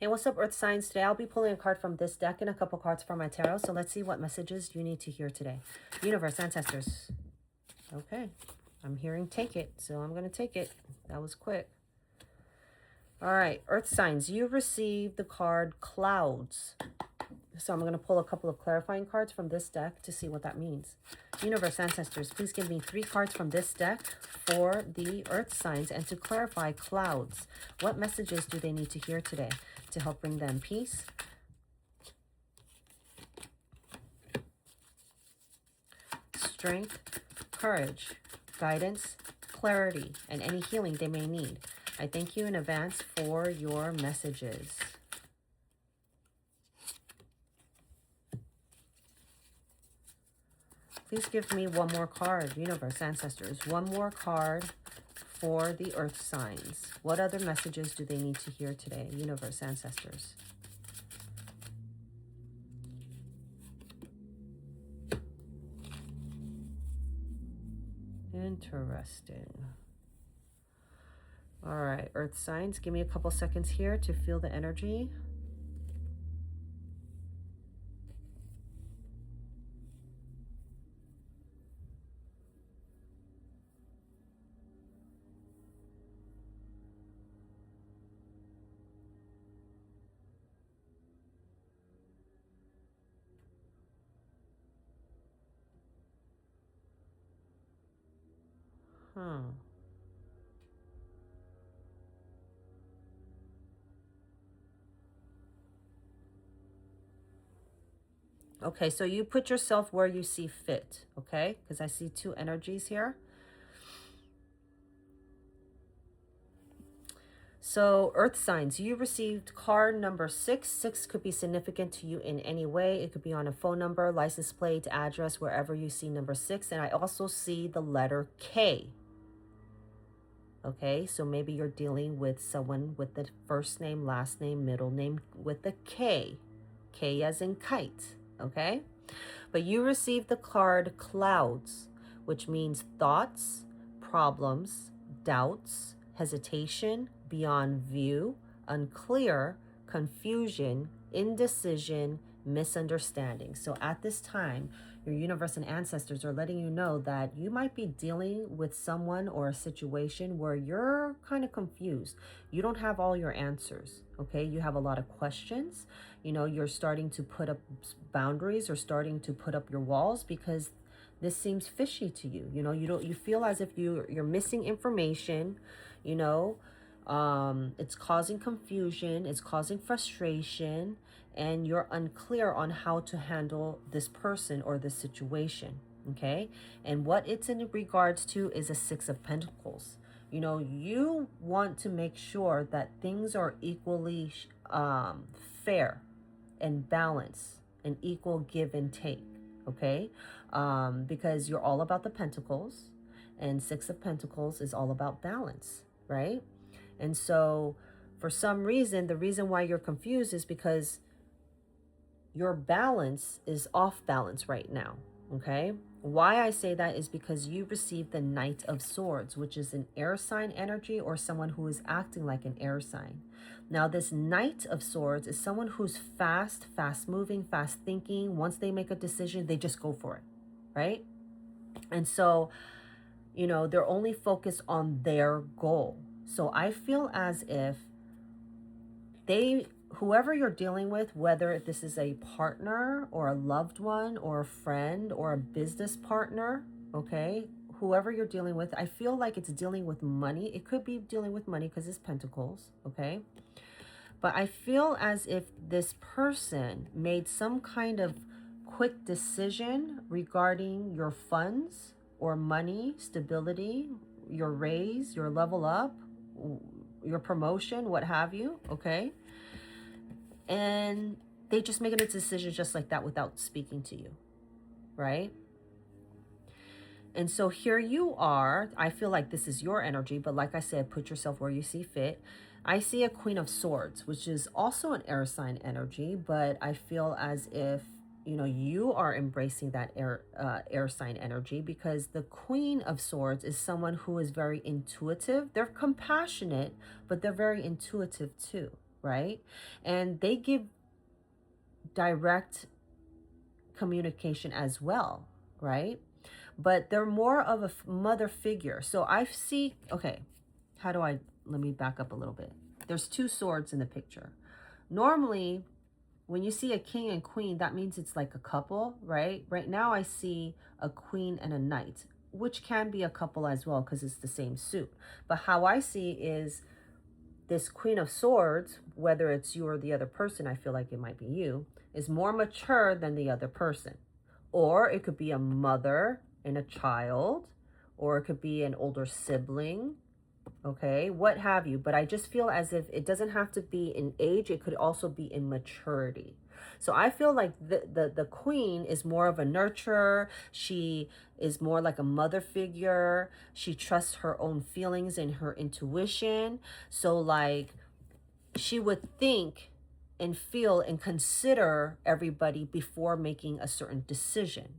Hey, what's up, Earth Signs? Today I'll be pulling a card from this deck and a couple cards from my tarot. So let's see what messages you need to hear today. Universe, ancestors. Okay, I'm hearing take it, so I'm going to take it. That was quick. All right, Earth Signs, you received the card Clouds. So I'm going to pull a couple of clarifying cards from this deck to see what that means. Universe, ancestors, please give me 3 cards from this deck for the Earth Signs and to clarify clouds. What messages do they need to hear today to help bring them peace, strength, courage, guidance, clarity, and any healing they may need? I thank you in advance for your messages. Please give me one more card, Universe, ancestors. One more card for the Earth Signs. What other messages do they need to hear today, Universe, ancestors? Interesting. All right, Earth Signs, give me a couple seconds here to feel the energy. Okay, so you put yourself where you see fit, okay? Because I see 2 energies here. So, Earth Signs, you received card number 6. 6 could be significant to you in any way. It could be on a phone number, license plate, address, wherever you see number 6. And I also see the letter K. Okay, so maybe you're dealing with someone with the first name, last name, middle name with the K. K as in kite, okay? But you received the card Clouds, which means thoughts, problems, doubts, hesitation, beyond view, unclear, confusion, indecision, misunderstanding. So at this time, your universe and ancestors are letting you know that you might be dealing with someone or a situation where you're kind of confused. You don't have all your answers, okay? You have a lot of questions. You know, you're starting to put up boundaries or starting to put up your walls because this seems fishy to you. You know, you feel as if you're missing information, you know. It's causing confusion, it's causing frustration, and you're unclear on how to handle this person or this situation, okay? And what it's in regards to is a 6 of Pentacles. You know, you want to make sure that things are equally fair and balanced, and equal give and take, okay? Because you're all about the Pentacles, and 6 of Pentacles is all about balance, right? And so for some reason, the reason why you're confused is because your balance is off balance right now, okay? Why I say that is because you received the Knight of Swords, which is an air sign energy or someone who is acting like an air sign. Now, this Knight of Swords is someone who's fast moving, fast thinking. Once they make a decision, they just go for it, right? And so, you know, they're only focused on their goal. So I feel as if whoever you're dealing with, whether this is a partner or a loved one or a friend or a business partner, okay, whoever you're dealing with, I feel like it's dealing with money. It could be dealing with money because it's Pentacles, okay? But I feel as if this person made some kind of quick decision regarding your funds or money, stability, your raise, your level up, your promotion, what have you, okay? And they just make a decision just like that without speaking to you, right? And so here you are. I feel like this is your energy, but like I said, put yourself where you see fit. I see a Queen of Swords, which is also an air sign energy, but I feel as if, you know, you are embracing that air sign energy, because the Queen of Swords is someone who is very intuitive. They're compassionate, but they're very intuitive too, right? And they give direct communication as well, right? But they're more of a mother figure. So I see, okay, let me back up a little bit. There's two swords in the picture. Normally, when you see a king and queen, that means it's like a couple, right? Right now I see a queen and a knight, which can be a couple as well because it's the same suit. But how I see is this queen of swords, whether it's you or the other person, I feel like it might be you, is more mature than the other person. Or it could be a mother and a child, or it could be an older sibling, okay, what have you. But I just feel as if it doesn't have to be in age, it could also be in maturity. So I feel like the queen is more of a nurturer. She is more like a mother figure. She trusts her own feelings and her intuition. So like she would think and feel and consider everybody before making a certain decision,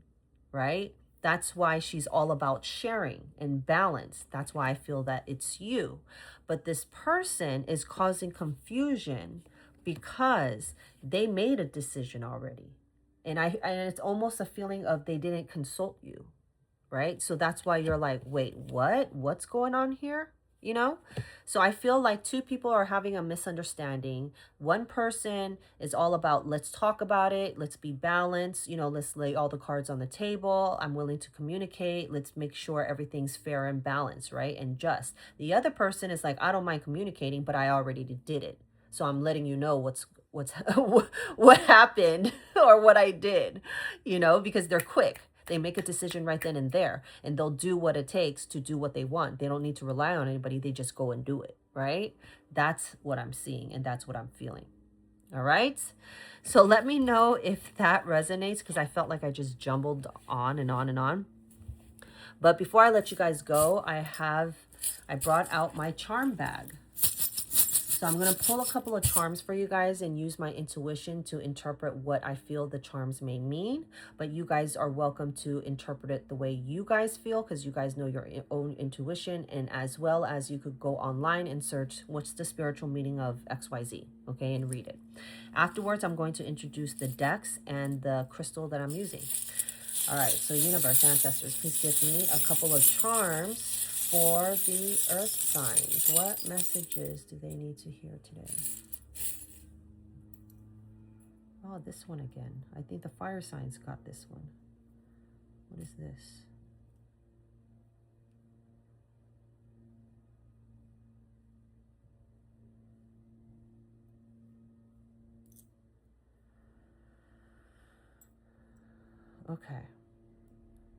right? That's why she's all about sharing and balance. That's why I feel that it's you. But this person is causing confusion because they made a decision already. And it's almost a feeling of they didn't consult you, right? So that's why you're like, wait, what? What's going on here? You know? So I feel like two people are having a misunderstanding. One person is all about, let's talk about it. Let's be balanced. You know, let's lay all the cards on the table. I'm willing to communicate. Let's make sure everything's fair and balanced, right? And just. The other person is like, I don't mind communicating, but I already did it. So I'm letting you know what's what happened or what I did, you know, because they're quick. They make a decision right then and there, and they'll do what it takes to do what they want. They don't need to rely on anybody. They just go and do it, right? That's what I'm seeing, and that's what I'm feeling. All right? So let me know if that resonates, because I felt like I just jumbled on and on and on. But before I let you guys go, I brought out my charm bag. So I'm going to pull a couple of charms for you guys and use my intuition to interpret what I feel the charms may mean. But you guys are welcome to interpret it the way you guys feel, because you guys know your own intuition. And as well as you could go online and search what's the spiritual meaning of XYZ, okay, and read it. Afterwards, I'm going to introduce the decks and the crystal that I'm using. All right, so universe, ancestors, please give me a couple of charms for the earth signs. What messages do they need to hear today? Oh, this one again. I think the fire signs got this one. What is this? Okay.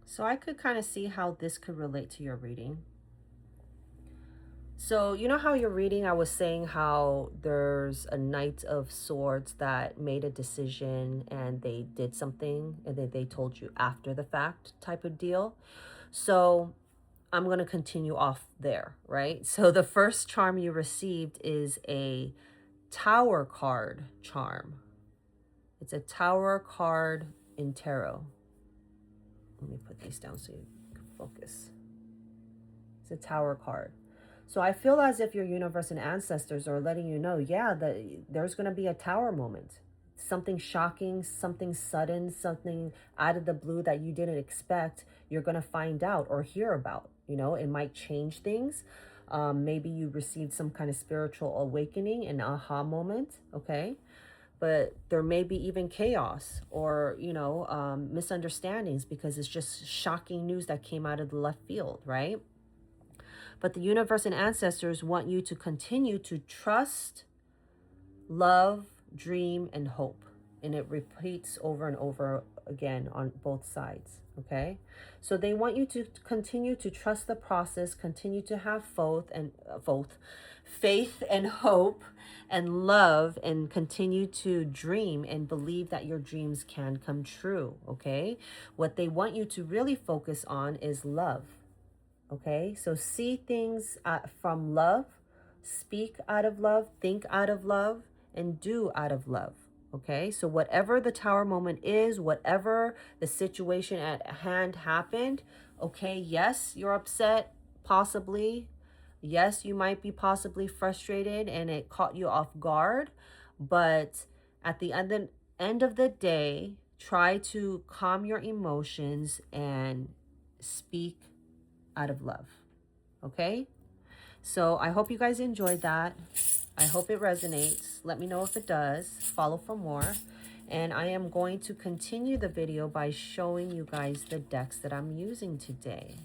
So I could kind of see how this could relate to your reading. So, you know how you're reading, I was saying how there's a Knight of Swords that made a decision and they did something and they told you after the fact type of deal. So I'm going to continue off there, right? So the first charm you received is a Tower card charm. It's a Tower card in tarot. Let me put these down so you can focus. It's a Tower card. So I feel as if your universe and ancestors are letting you know, yeah, that there's going to be a tower moment. Something shocking, something sudden, something out of the blue that you didn't expect, you're going to find out or hear about. You know, it might change things. Maybe you received some kind of spiritual awakening, an aha moment, okay? But there may be even chaos or, you know, misunderstandings because it's just shocking news that came out of the left field, right? But the universe and ancestors want you to continue to trust, love, dream, and hope. And it repeats over and over again on both sides, okay? So they want you to continue to trust the process, continue to have faith and hope and love, and continue to dream and believe that your dreams can come true, okay? What they want you to really focus on is love. Okay, so see things from love, speak out of love, think out of love, and do out of love. Okay, so whatever the tower moment is, whatever the situation at hand happened, okay, yes, you're upset, possibly, Yes, you might be possibly frustrated and it caught you off guard, but at the end of the day, try to calm your emotions and speak out of love. Okay? So I hope you guys enjoyed that. I hope it resonates. Let me know if it does. Follow for more. And I am going to continue the video by showing you guys the decks that I'm using today,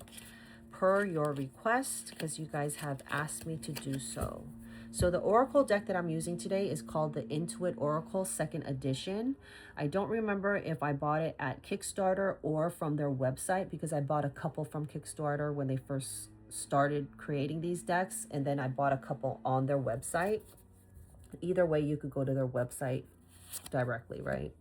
per your request, because you guys have asked me to do so. So the Oracle deck that I'm using today is called the EaRtH Oracle 2nd Edition. I don't remember if I bought it at Kickstarter or from their website, because I bought a couple from Kickstarter when they first started creating these decks, and then I bought a couple on their website. Either way, you could go to their website directly, right?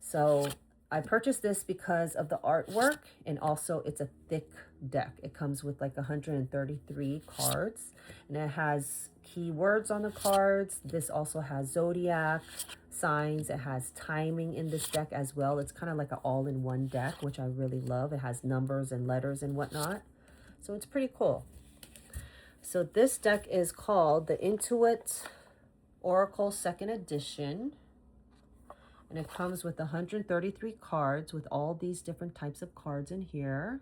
So I purchased this because of the artwork, and also it's a thick deck. It comes with like 133 cards, and it has keywords on the cards. This also has zodiac signs. It has timing in this deck as well. It's kind of like an all-in-one deck, which I really love. It has numbers and letters and whatnot. So it's pretty cool. So this deck is called the EaRtH Oracle 2nd Edition. And it comes with 133 cards with all these different types of cards in here.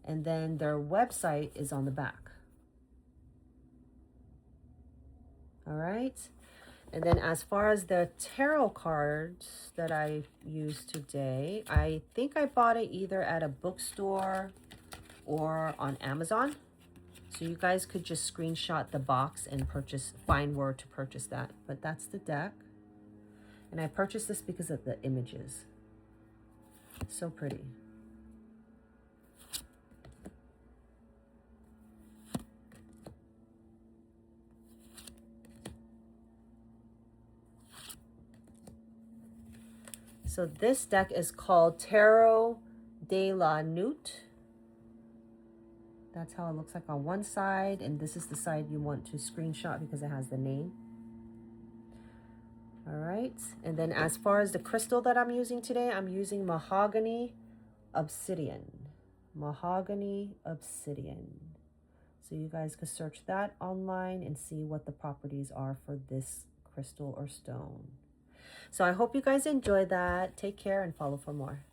And then their website is on the back. All right. And then as far as the tarot cards that I used today, I think I bought it either at a bookstore or on Amazon. So you guys could just screenshot the box and find where to purchase that. But that's the deck. And I purchased this because of the images. So pretty. So this deck is called Tarot de la Nuit. That's how it looks like on one side, and this is the side you want to screenshot because it has the name. All right, and then as far as the crystal that I'm using today, I'm using mahogany obsidian. Mahogany obsidian. So you guys could search that online and see what the properties are for this crystal or stone. So I hope you guys enjoyed that. Take care and follow for more.